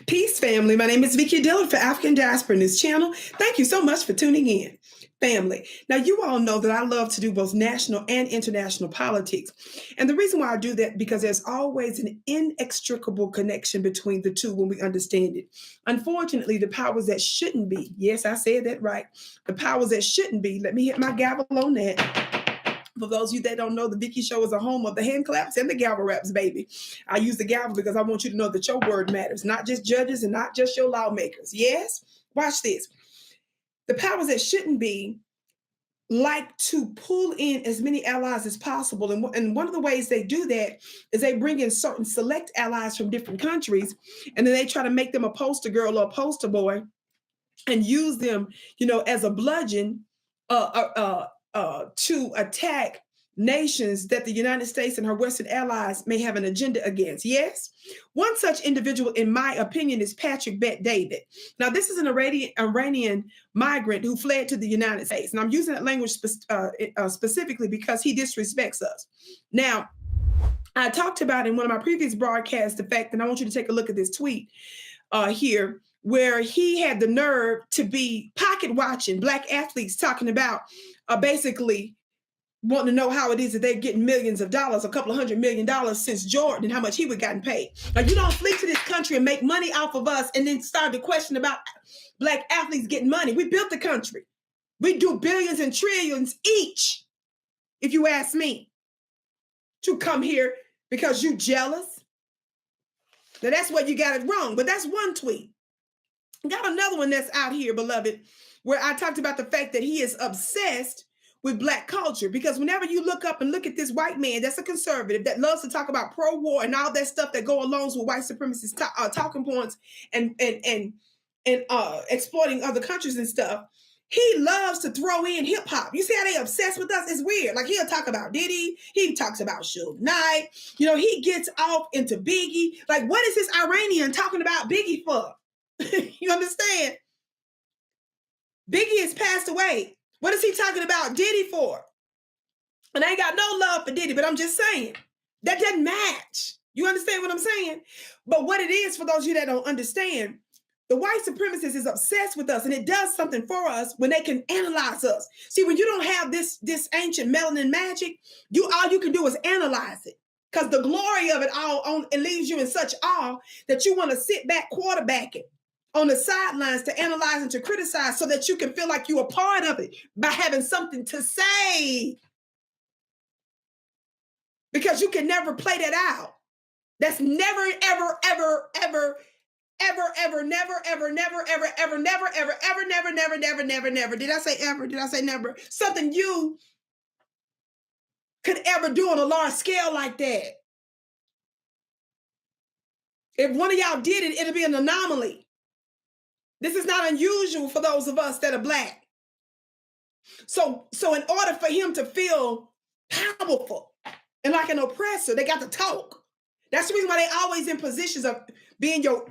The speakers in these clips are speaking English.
Peace, family. My name is Vicki Dillard for African Diaspora News Channel. Thank you so much for tuning in, family. Now, you all know that I love to do both national and international politics. And the reason why I do that, because there's always an inextricable connection between the two when we understand it. Unfortunately, the powers that shouldn't be, yes, I said that right, the powers that shouldn't be, let me hit my gavel on that. For those of you that don't know, the Vicki Show is a home of the hand claps and the gavel raps, baby. I use the gavel because I want you to know that your word matters, not just judges and not just your lawmakers. Yes? Watch this. The powers that shouldn't be like to pull in as many allies as possible. And one of the ways they do that is they bring in certain select allies from different countries, and then they try to make them a poster girl or a poster boy and use them, as a bludgeon to attack nations that the United States and her Western allies may have an agenda against. Yes, one such individual, in my opinion, is Patrick Bet David. Now, this is an Iranian migrant who fled to the United States. And I'm using that language specifically because he disrespects us. Now, I talked about in one of my previous broadcasts the fact that I want you to take a look at this tweet here, where he had the nerve to be pocket watching Black athletes talking about basically wanting to know how it is that they're getting millions of dollars, a couple of $100 million since Jordan, and how much he would gotten paid. Now, you don't flee to this country and make money off of us and then start to question about Black athletes getting money. We built the country. We do billions and trillions each, if you ask me, to come here because you jealous. Now, that's where you got it wrong, but that's one tweet. Got another one that's out here, beloved, where I talked about the fact that he is obsessed with Black culture, because whenever you look up and look at this white man that's a conservative that loves to talk about pro-war and all that stuff that go along with white supremacist talking points and exploiting other countries and stuff, he loves to throw in hip hop. You see how they obsessed with us? It's weird. Like, he'll talk about Diddy. He talks about Suge Knight. He gets off into Biggie. Like, what is this Iranian talking about Biggie for? You understand? Biggie has passed away. What is he talking about Diddy for? And I ain't got no love for Diddy, but I'm just saying that doesn't match. You understand what I'm saying? But what it is, for those of you that don't understand, the white supremacist is obsessed with us, and it does something for us when they can analyze us. See, when you don't have this ancient melanin magic, all you can do is analyze it. Because the glory of it all, it leaves you in such awe that you want to sit back quarterbacking on the sidelines to analyze and to criticize, so that you can feel like you're a part of it by having something to say. Because you can never play that out. That's never, ever, ever, ever, ever, ever, never, ever, never, ever, ever, never, ever, ever, never, never, never, never, never. Did I say ever? Did I say never? Something you could ever do on a large scale like that. If one of y'all did it, it'll be an anomaly. This is not unusual for those of us that are Black. So in order for him to feel powerful and like an oppressor, they got to talk. That's the reason why they always in positions of being your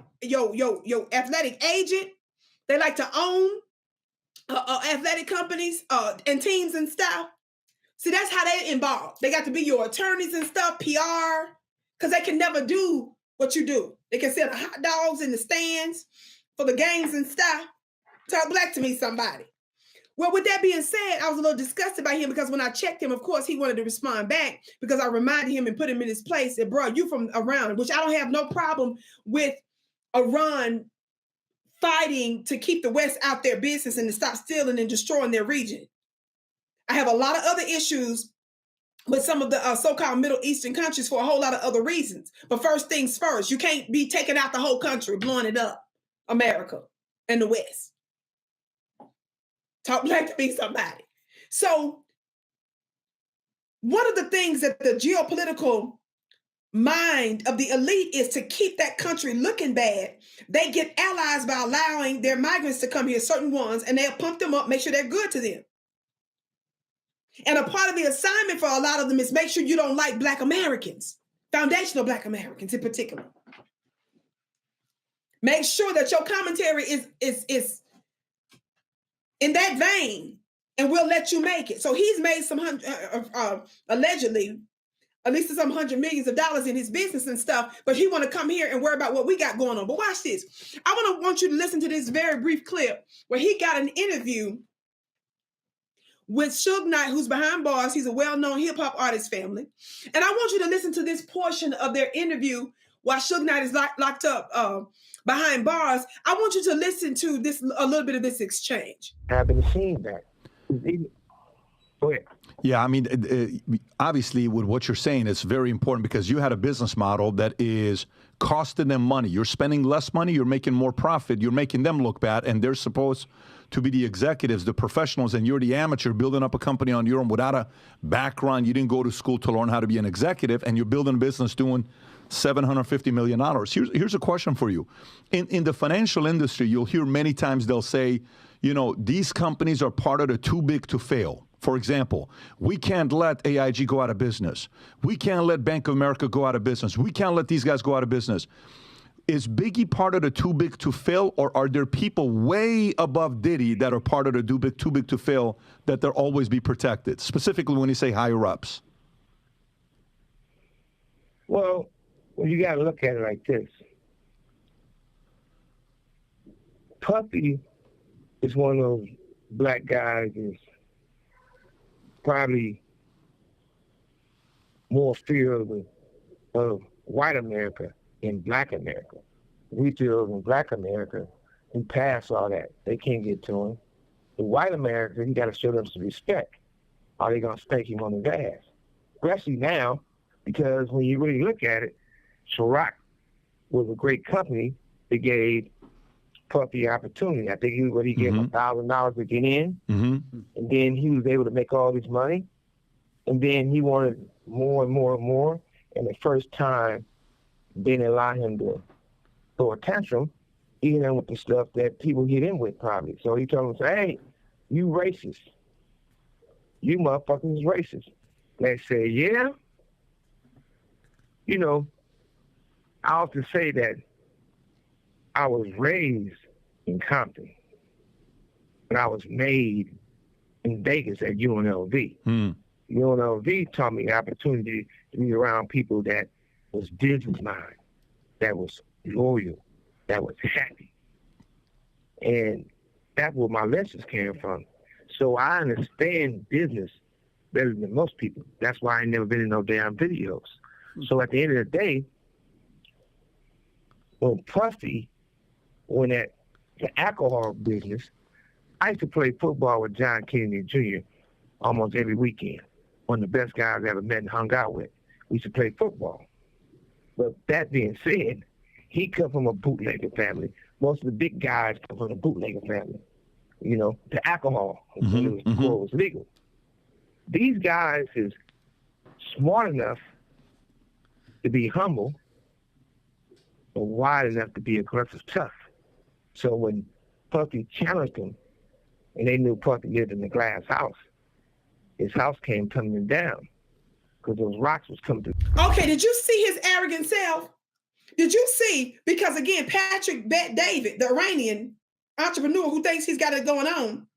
athletic agent. They like to own athletic companies and teams and stuff. See, that's how they involved. They got to be your attorneys and stuff, PR, because they can never do what you do. They can sell the hot dogs in the stands for the games and stuff. Talk Black to me, somebody. Well, with that being said, I was a little disgusted by him, because when I checked him, of course, he wanted to respond back, because I reminded him and put him in his place that, bro, you from Iran, which I don't have no problem with Iran fighting to keep the West out their business and to stop stealing and destroying their region. I have a lot of other issues with some of the so-called Middle Eastern countries for a whole lot of other reasons. But first things first, you can't be taking out the whole country, blowing it up, America and the West. Talk Black to me, somebody. So one of the things that the geopolitical mind of the elite is to keep that country looking bad. They get allies by allowing their migrants to come here, certain ones, and they'll pump them up, make sure they're good to them. And a part of the assignment for a lot of them is make sure you don't like Black Americans, foundational Black Americans in particular. Make sure that your commentary is in that vein, and we'll let you make it. So he's made some allegedly at least some $100 million in his business and stuff, but he want to come here and worry about what we got going on. But watch this. I want you to listen to this very brief clip where he got an interview with Suge Knight, who's behind bars. He's a well-known hip-hop artist family. And I want you to listen to this portion of their interview while Suge Knight is locked up behind bars. I want you to listen to this, a little bit of this exchange. I've been seeing that. Go ahead. Yeah, I mean, obviously, with what you're saying, it's very important because you had a business model that is costing them money. You're spending less money, you're making more profit, you're making them look bad, and they're supposed to be the executives, the professionals, and you're the amateur building up a company on your own without a background. You didn't go to school to learn how to be an executive, and you're building a business doing $750 million. Here's a question for you. In the financial industry, you'll hear many times they'll say, you know, these companies are part of the too big to fail. For example, we can't let AIG go out of business. We can't let Bank of America go out of business. We can't let these guys go out of business. Is Biggie part of the too big to fail, or are there people way above Diddy that are part of the too big to fail that they'll always be protected, specifically when you say higher ups? Well, you got to look at it like this. Puffy is one of those black guys is probably more fear of white America in black America. We feel in black America, we pass all that. They can't get to him. In white America, you got to show them some respect. Are they going to spank him on his ass? Especially now, because when you really look at it, Ciroc was a great company that gave Puffy opportunity. I think he gave him $1,000 to get in, and then he was able to make all this money, and then he wanted more and more and more. And the first time, they didn't allow him to throw a tantrum, even with the stuff that people hit in with probably. So he told them, "Hey, you racist. You motherfuckers racist." They say, "Yeah." You know, I often say that I was raised in Compton, but I was made in Vegas at UNLV. UNLV taught me the opportunity to be around people that was business-minded, that was loyal, that was happy. And that's where my lessons came from. So I understand business better than most people. That's why I ain't never been in no damn videos. So at the end of the day, when Puffy went at the alcohol business, I used to play football with John Kennedy Jr. almost every weekend. One of the best guys I ever met and hung out with. We used to play football. But that being said, he come from a bootlegger family. Most of the big guys come from a bootlegger family. You know, the alcohol, when it was, before it was legal. These guys is smart enough to be humble, but wide enough to be aggressive tough. So when Puffy challenged him, and they knew Puffy lived in a glass house, his house came tumbling down because those rocks was coming through. Okay, did you see his arrogant self? Did you see? Because again, Patrick Bet David, the Iranian entrepreneur who thinks he's got it going on,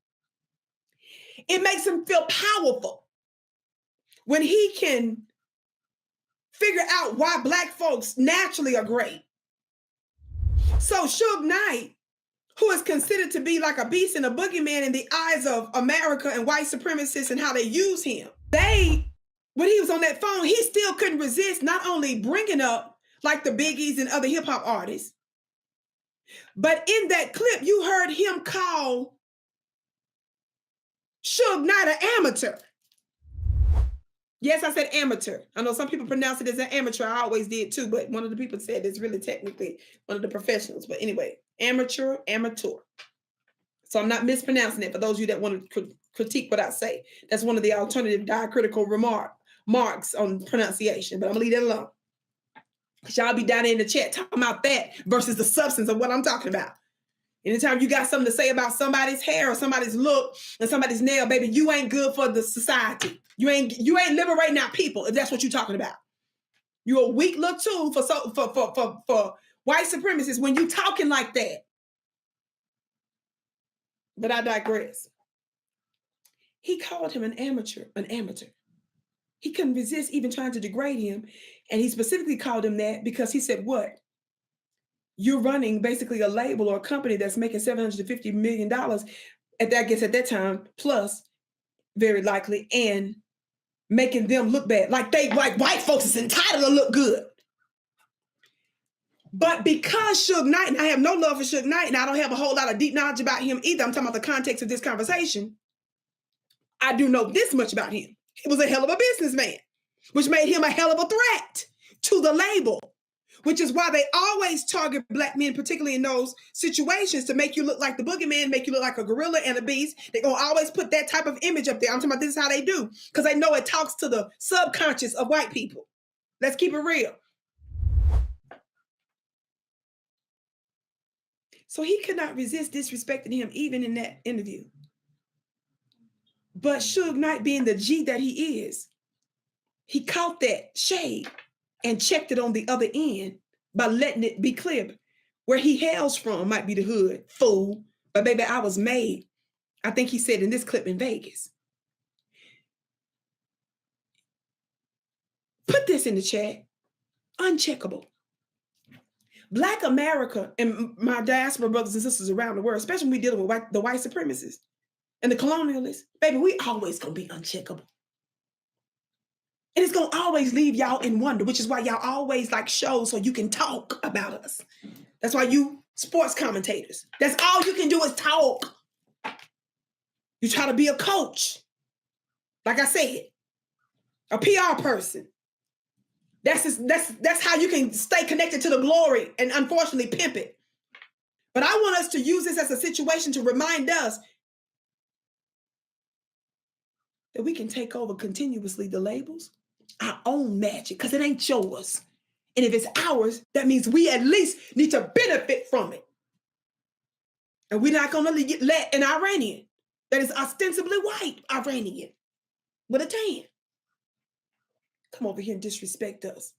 it makes him feel powerful when he can figure out why black folks naturally are great. So Suge Knight, who is considered to be like a beast and a boogeyman in the eyes of America and white supremacists and how they use him, when he was on that phone, he still couldn't resist not only bringing up like the Biggies and other hip hop artists, but in that clip, you heard him call Suge Knight an amateur. Yes, I said amateur. I know some people pronounce it as an amateur. I always did too, but one of the people said it's really technically one of the professionals. But anyway, amateur. So I'm not mispronouncing it for those of you that want to critique what I say. That's one of the alternative diacritical marks on pronunciation, but I'm gonna leave that alone. Because y'all be down there in the chat talking about that versus the substance of what I'm talking about. Anytime you got something to say about somebody's hair or somebody's look and somebody's nail, baby, you ain't good for the society. You ain't liberating our people if that's what you're talking about. You're a weak little tool for white supremacists when you talking like that. But I digress. He called him an amateur. He couldn't resist even trying to degrade him. And he specifically called him that because he said, what? You're running basically a label or a company that's making $750 million at that time, plus very likely, and making them look bad. Like white folks is entitled to look good. But because Suge Knight, and I have no love for Suge Knight, and I don't have a whole lot of deep knowledge about him either. I'm talking about the context of this conversation. I do know this much about him. He was a hell of a businessman, which made him a hell of a threat to the label, which is why they always target Black men, particularly in those situations, to make you look like the boogeyman, make you look like a gorilla and a beast. They're going to always put that type of image up there. I'm talking about this is how they do, because they know it talks to the subconscious of white people. Let's keep it real. So he could not resist disrespecting him even in that interview. But Suge Knight, being the G that he is, he caught that shade and checked it on the other end by letting it be clear. Where he hails from might be the hood, fool, but baby, I was made, I think he said in this clip, in Vegas. Put this in the chat. Uncheckable. Black America and my diaspora brothers and sisters around the world, especially when we dealing with the white supremacists and the colonialists, baby, we always gonna be uncheckable. And it's gonna always leave y'all in wonder, which is why y'all always like shows so you can talk about us. That's why you sports commentators, that's all you can do is talk. You try to be a coach, like I said, a PR person. That's how you can stay connected to the glory and unfortunately pimp it. But I want us to use this as a situation to remind us that we can take over continuously the labels, our own magic, because it ain't yours. And if it's ours, that means we at least need to benefit from it. And we're not going to let an Iranian that is ostensibly white, Iranian, with a tan, come over here and disrespect us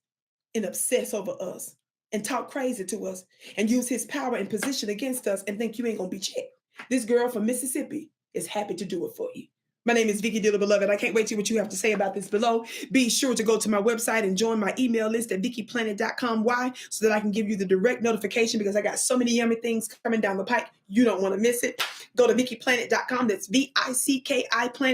and obsess over us and talk crazy to us and use his power and position against us and think you ain't going to be checked. This girl from Mississippi is happy to do it for you. My name is Vicki Dillard, beloved. I can't wait to see what you have to say about this below. Be sure to go to my website and join my email list at VickiPlanet.com. Why? So that I can give you the direct notification, because I got so many yummy things coming down the pike. You don't want to miss it. Go to VickiPlanet.com. That's VICKI Planet.